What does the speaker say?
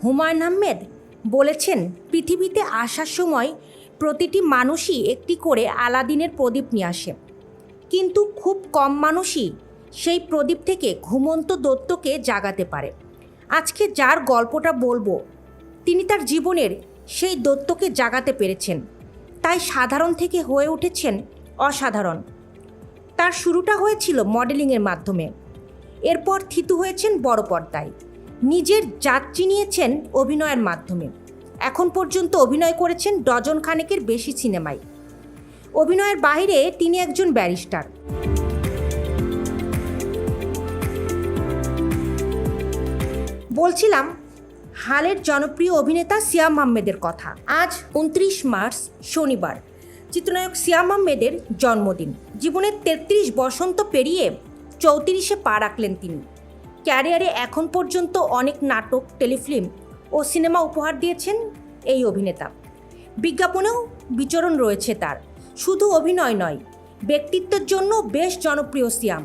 হুমায়ুন আহমেদ বলেছেন, পৃথিবীতে আসার সময় প্রতিটি মানুষই একটি করে আলাদিনের প্রদীপ নিয়ে আসে, কিন্তু খুব কম মানুষই সেই প্রদীপ থেকে ঘুমন্ত দৈত্যকে জাগাতে পারে। আজকে যার গল্পটা বলবো, তিনি তার জীবনের সেই দৈত্যকে জাগাতে পেরেছেন, তাই সাধারণ থেকে হয়ে উঠেছেন অসাধারণ। তার শুরুটা হয়েছিল মডেলিংয়ের মাধ্যমে, এরপর থিতু হয়েছেন বড় পর্দায়, নিজের জাত চিনিয়েছেন অভিনয়ের মাধ্যমে। এখন পর্যন্ত অভিনয় করেছেন ডজন খানেকের বেশি সিনেমায়। অভিনয়ের বাইরে তিনি একজন ব্যারিস্টার। বলছিলাম হালের জনপ্রিয় অভিনেতা সিয়াম আহমেদের কথা। আজ 29 মার্চ শনিবার চিত্রনায়ক সিয়াম আহমেদের জন্মদিন। জীবনের 33 বসন্ত পেরিয়ে 34-এ পা রাখলেন তিনি। ক্যারিয়ারে এখন পর্যন্ত অনেক নাটক, টেলিফিল্ম ও সিনেমা উপহার দিয়েছেন এই অভিনেতা। বিজ্ঞাপনেও বিচরণ রয়েছে তার। শুধু অভিনয় নয়, ব্যক্তিত্বের জন্য বেশ জনপ্রিয় সিয়াম।